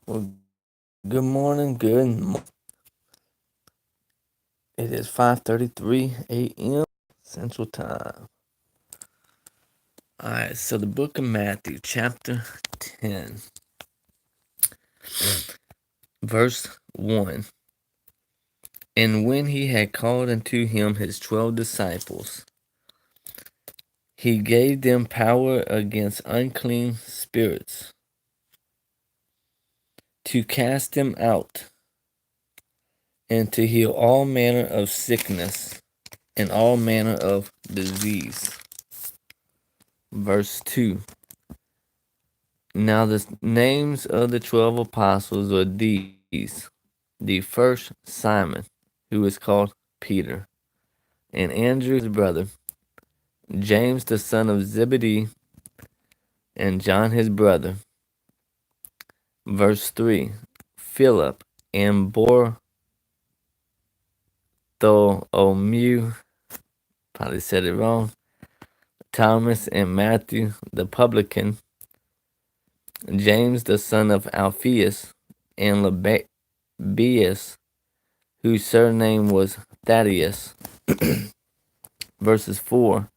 Well, good morning. It is 5:33 a.m. Central Time. All right, so the book of Matthew, chapter 10, verse 1. And when he had called unto him his 12 disciples, he gave them power against unclean spirits to cast them out and to heal all manner of sickness and all manner of disease. Verse 2. Now the names of the 12 apostles are these: the first, Simon, who is called Peter, and Andrew his brother, James the son of Zebedee, and John his brother. Verse 3, Philip and Bartholomew, probably said it wrong, Thomas and Matthew the publican, James the son of Alphaeus, and Lebbaeus, whose surname was Thaddeus. Verses 4,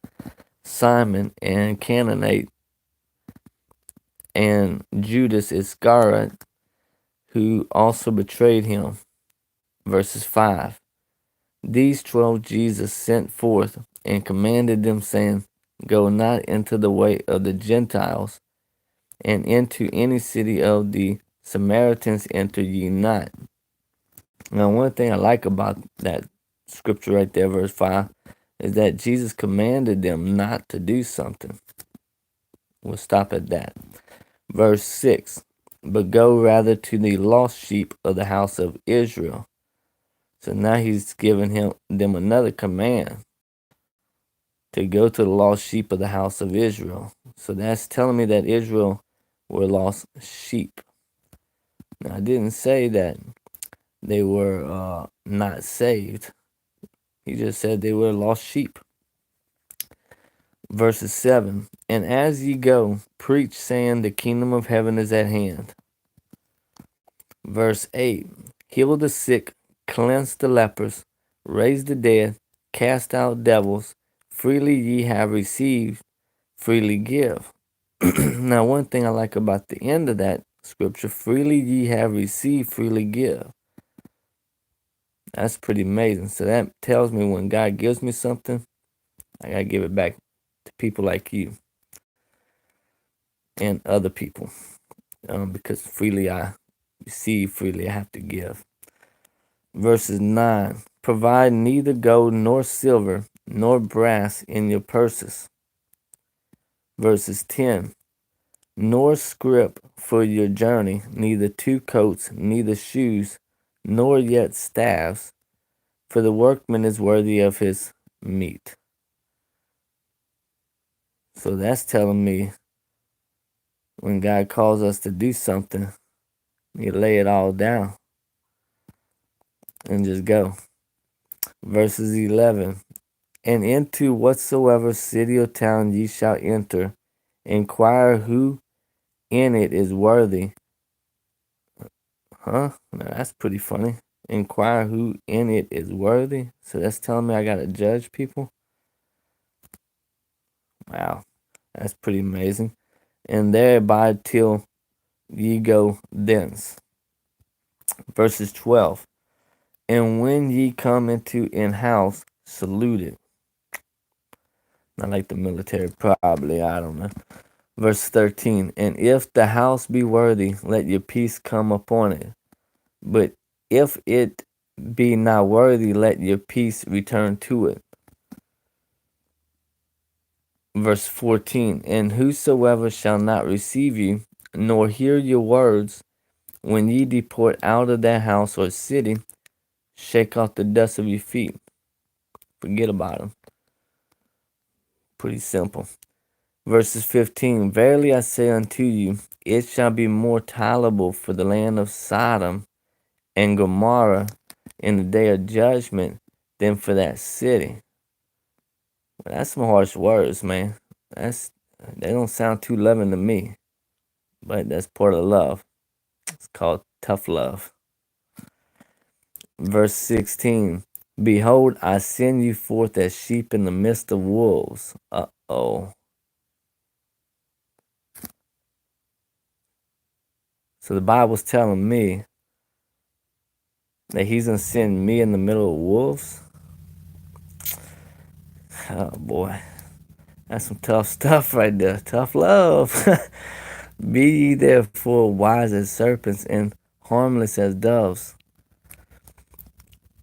Simon and Canaanite, and Judas Iscariot, who also betrayed him. Verses 5, these 12 Jesus sent forth and commanded them, saying, Go not into the way of the Gentiles, and into any city of the Samaritans enter ye not. Now, one thing I like about that scripture right there, verse 5, is that Jesus commanded them not to do something. We'll stop at that. Verse 6, but go rather to the lost sheep of the house of Israel. So now he's giving them another command to go to the lost sheep of the house of Israel. So that's telling me that Israel were lost sheep. Now, I didn't say that they were not saved. He just said they were lost sheep. Verses 7, and as ye go, preach, saying, the kingdom of heaven is at hand. Verse 8, heal the sick, cleanse the lepers, raise the dead, cast out devils. Freely ye have received, freely give. Now, one thing I like about the end of that scripture, freely ye have received, freely give. That's pretty amazing. So that tells me when God gives me something, I got to give it back to people like you and other people. Because freely I receive, freely I have to give. Verses 9, provide neither gold nor silver nor brass in your purses. Verses 10, nor scrip for your journey, neither 2 coats, neither shoes, nor yet staves, for the workman is worthy of his meat. So that's telling me when God calls us to do something, you lay it all down and just go. Verses 11, and into whatsoever city or town ye shall enter, inquire who in it is worthy. Now that's pretty funny. Inquire who in it is worthy. So that's telling me I gotta judge people. Wow, that's pretty amazing. And there abide till ye go thence. Verses 12, and when ye come into an house, salute it. Not like the military, probably, I don't know. Verse 13, and if the house be worthy, let your peace come upon it. But if it be not worthy, let your peace return to it. Verse 14, and whosoever shall not receive you, nor hear your words, when ye depart out of that house or city, shake off the dust of your feet. Forget about them. Pretty simple. Verses 15, verily I say unto you, it shall be more tolerable for the land of Sodom and Gomorrah in the day of judgment than for that city. Well, that's some harsh words, man. They don't sound too loving to me, but that's part of love. It's called tough love. Verse 16. Behold, I send you forth as sheep in the midst of wolves. Uh-oh. So the Bible's telling me that he's going to send me in the middle of wolves? Oh, boy. That's some tough stuff right there. Tough love. Be ye therefore wise as serpents and harmless as doves.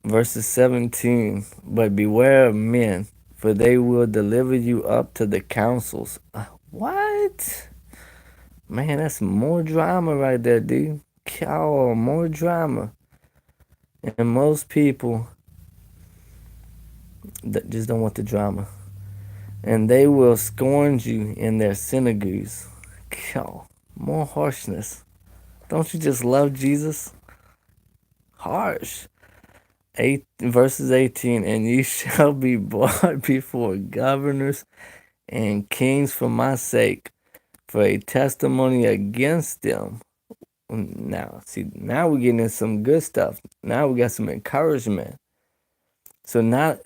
Verses 17. But beware of men, for they will deliver you up to the councils. What? Man, that's more drama right there, dude. Oh, more drama. And most people that just don't want the drama. And they will scorn you in their synagogues. Oh, more harshness. Don't you just love Jesus? Harsh. Verses 18, and ye shall be brought before governors and kings for my sake, for a testimony against them. Now, see, now we're getting into some good stuff. Now we got some encouragement. So not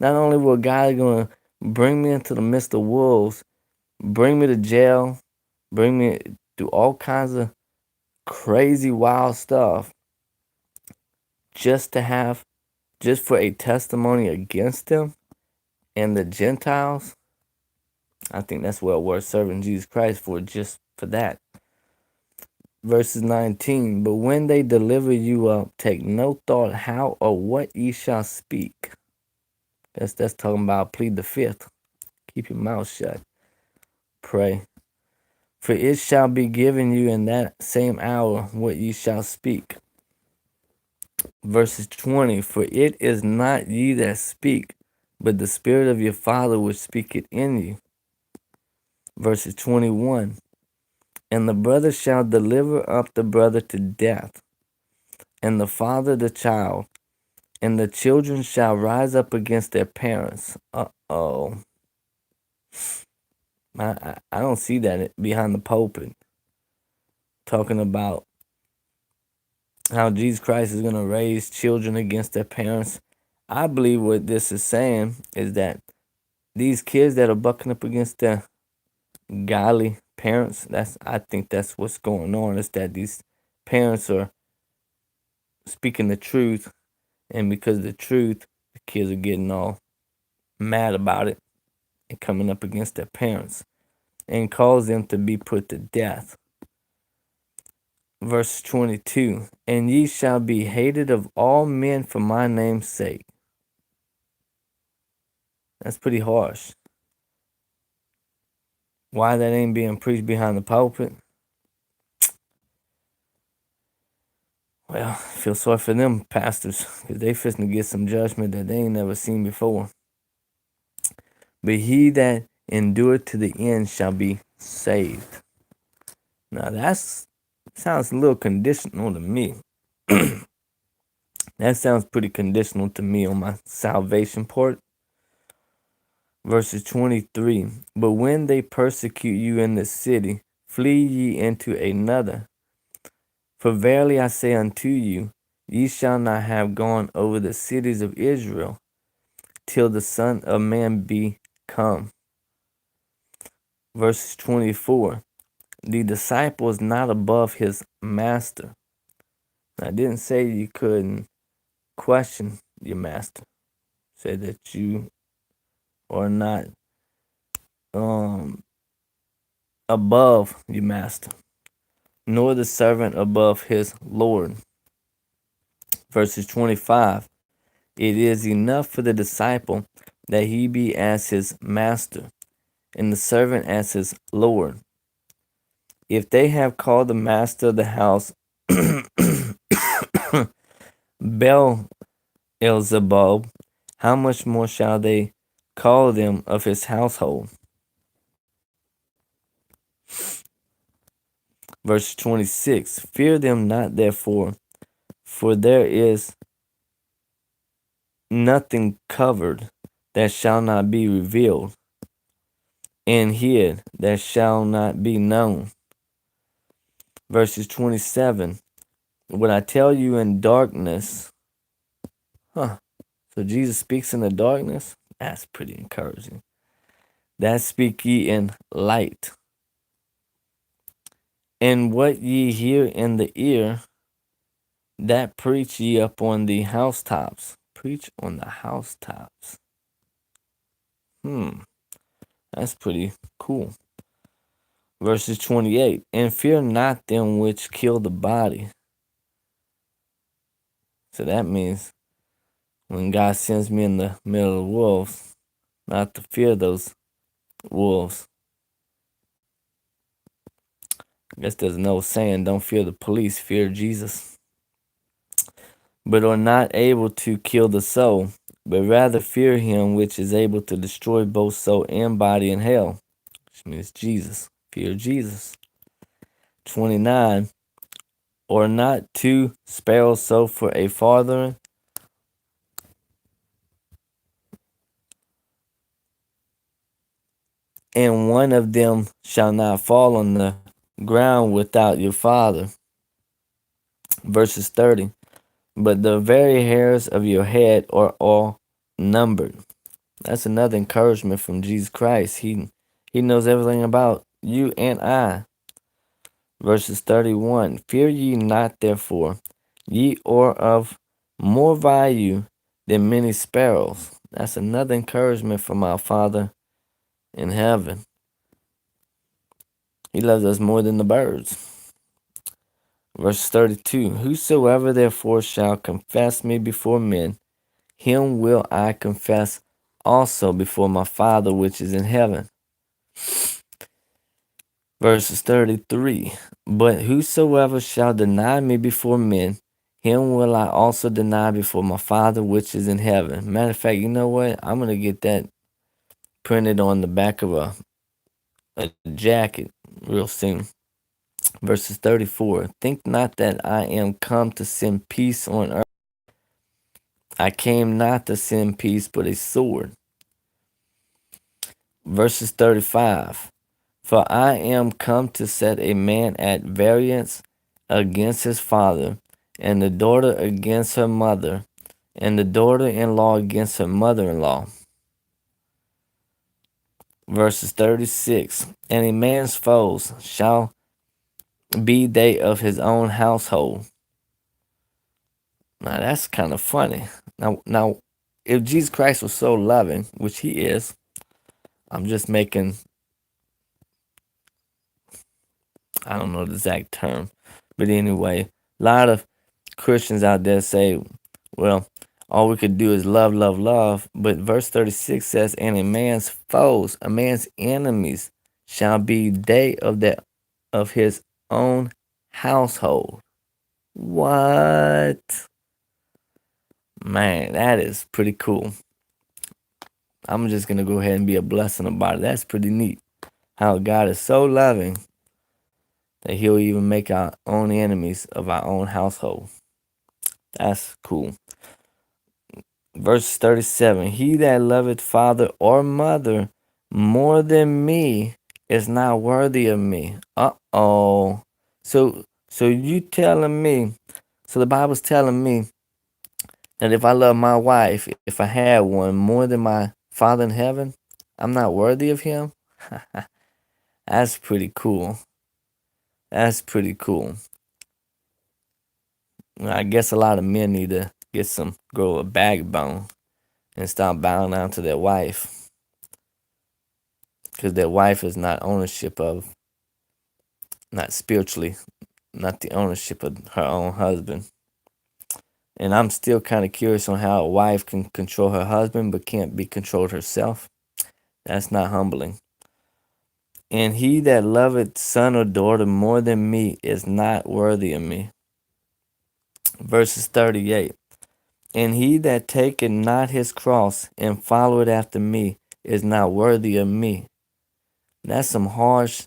only will God going to bring me into the midst of wolves, bring me to jail, bring me through all kinds of crazy, wild stuff, just for a testimony against them and the Gentiles. I think that's well worth serving Jesus Christ for, just for that. Verses 19, but when they deliver you up, take no thought how or what ye shall speak. That's talking about plead the fifth. Keep your mouth shut. Pray. For it shall be given you in that same hour what ye shall speak. Verses 20, for it is not ye that speak, but the Spirit of your Father which speaketh in you. Verses 21, and the brother shall deliver up the brother to death, and the father the child, and the children shall rise up against their parents. Uh-oh. I don't see that behind the pulpit. Talking about how Jesus Christ is going to raise children against their parents. I believe what this is saying is that these kids that are bucking up against their godly parents, I think that's what's going on, is that these parents are speaking the truth, and because of the truth, the kids are getting all mad about it and coming up against their parents and cause them to be put to death. Verse 22, and ye shall be hated of all men for my name's sake. That's pretty harsh. Why that ain't being preached behind the pulpit? Well, I feel sorry for them pastors, because they fixing to get some judgment that they ain't never seen before. But he that endureth to the end shall be saved. Now sounds a little conditional to me. That sounds pretty conditional to me on my salvation part. Verses 23, but when they persecute you in the city, flee ye into another. For verily I say unto you, ye shall not have gone over the cities of Israel till the Son of Man be come. Verses 24, the disciple is not above his master. I didn't say you couldn't question your master. I said that you are not above your master, nor the servant above his Lord. Verses 25, it is enough for the disciple that he be as his master, and the servant as his Lord. If they have called the master of the house Beelzebub, how much more shall they call them of his household? Verse 26, fear them not therefore, for there is nothing covered that shall not be revealed, and hid that shall not be known. Verses 27, what I tell you in darkness, huh? So Jesus speaks in the darkness? That's pretty encouraging. That speak ye in light. And what ye hear in the ear, that preach ye up on the housetops. Preach on the housetops. That's pretty cool. Verses 28. And fear not them which kill the body. So that means when God sends me in the middle of the wolves, not to fear those wolves. I guess there's no saying, don't fear the police, fear Jesus. But are not able to kill the soul, but rather fear him which is able to destroy both soul and body in hell. Which means Jesus. Fear Jesus. 29. Or not 2 sparrows sold for a farthing, and one of them shall not fall on the ground without your Father. Verses 30. But the very hairs of your head are all numbered. That's another encouragement from Jesus Christ. He knows everything about you and I. Verses 31. Fear ye not, therefore, ye are of more value than many sparrows. That's another encouragement from our Father in heaven. He loves us more than the birds. Verse 32. Whosoever therefore shall confess me before men, him will I confess also before my Father which is in heaven. Verses 33. But whosoever shall deny me before men, him will I also deny before my Father which is in heaven. Matter of fact, you know what? I'm going to get that printed on the back of a jacket real soon. Verses 34. Think not that I am come to send peace on earth. I came not to send peace, but a sword. Verses 35. For I am come to set a man at variance against his father, and the daughter against her mother, and the daughter-in-law against her mother-in-law. Verses 36. And a man's foes shall be they of his own household. Now that's kind of funny. Now, if Jesus Christ was so loving, which he is, I'm just making, I don't know the exact term, but anyway, a lot of Christians out there say, well, all we could do is love, love, love. But verse 36 says, and a man's foes, a man's enemies, shall be they of his own household. What? Man, that is pretty cool. I'm just going to go ahead and be a blessing about it. That's pretty neat. How God is so loving that he'll even make our own enemies of our own household. That's cool. Verse 37. He that loveth father or mother more than me is not worthy of me. Uh-oh. So you telling me, so the Bible's telling me that if I love my wife, if I had one more than my Father in heaven, I'm not worthy of him? That's pretty cool. That's pretty cool. I guess a lot of men need to grow a backbone and stop bowing down to their wife. Because their wife is not ownership of, not spiritually, not the ownership of her own husband. And I'm still kind of curious on how a wife can control her husband but can't be controlled herself. That's not humbling. And he that loveth son or daughter more than me is not worthy of me. Verses 38. And he that taketh not his cross and followeth after me is not worthy of me. That's some harsh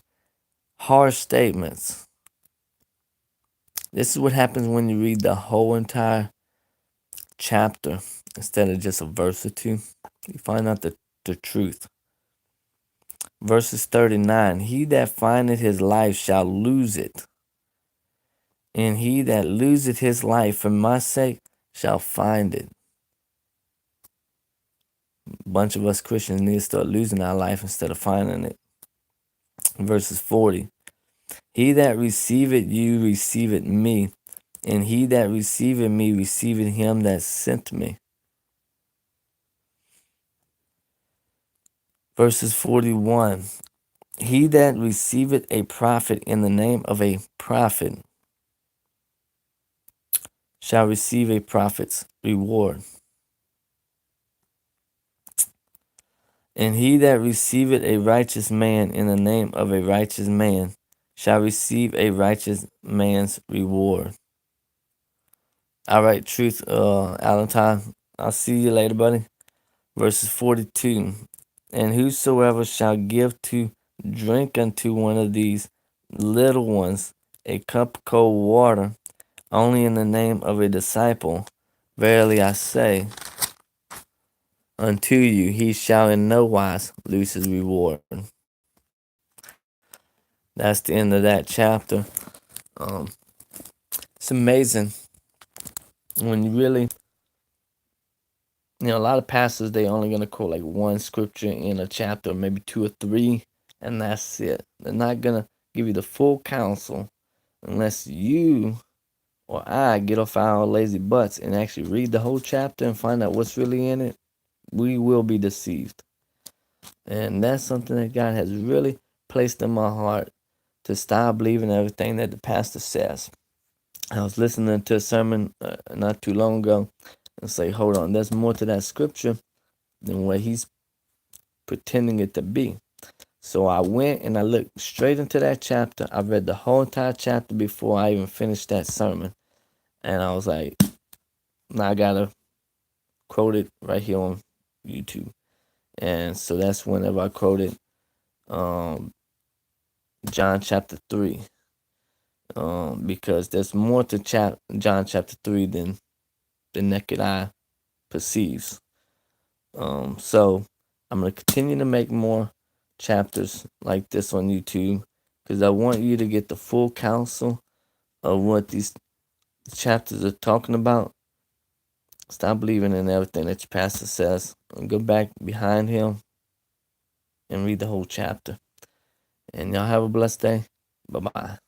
statements. This is what happens when you read the whole entire chapter instead of just a verse or two. You find out the truth. Verses 39. He that findeth his life shall lose it. And he that loseth his life for my sake shall find it. A bunch of us Christians need to start losing our life instead of finding it. Verses 40. He that receiveth you receiveth me, and he that receiveth me receiveth him that sent me. Verses 41. He that receiveth a prophet in the name of a prophet shall receive a prophet's reward. And he that receiveth a righteous man in the name of a righteous man shall receive a righteous man's reward. All right, Truth, Allentown. I'll see you later, buddy. Verses 42. And whosoever shall give to drink unto one of these little ones a cup of cold water, only in the name of a disciple, verily I say unto you, he shall in no wise lose his reward. That's the end of that chapter. It's amazing when you really, a lot of pastors, they only going to quote like one scripture in a chapter, maybe 2 or 3, and that's it. They're not going to give you the full counsel unless you or I get off our lazy butts and actually read the whole chapter and find out what's really in it. We will be deceived. And that's something that God has really placed in my heart, to stop believing everything that the pastor says. I was listening to a sermon not too long ago and say, hold on, there's more to that scripture than what he's pretending it to be. So I went and I looked straight into that chapter. I read the whole entire chapter before I even finished that sermon. And I was like, now I gotta quote it right here on YouTube. And so that's whenever I quoted John chapter 3. Because there's more to John chapter 3 than the naked eye perceives. So I'm going to continue to make more chapters like this on YouTube, because I want you to get the full counsel of what these chapters are talking about. Stop believing in everything that your pastor says, and go back behind him and read the whole chapter. And y'all have a blessed day. Bye-bye.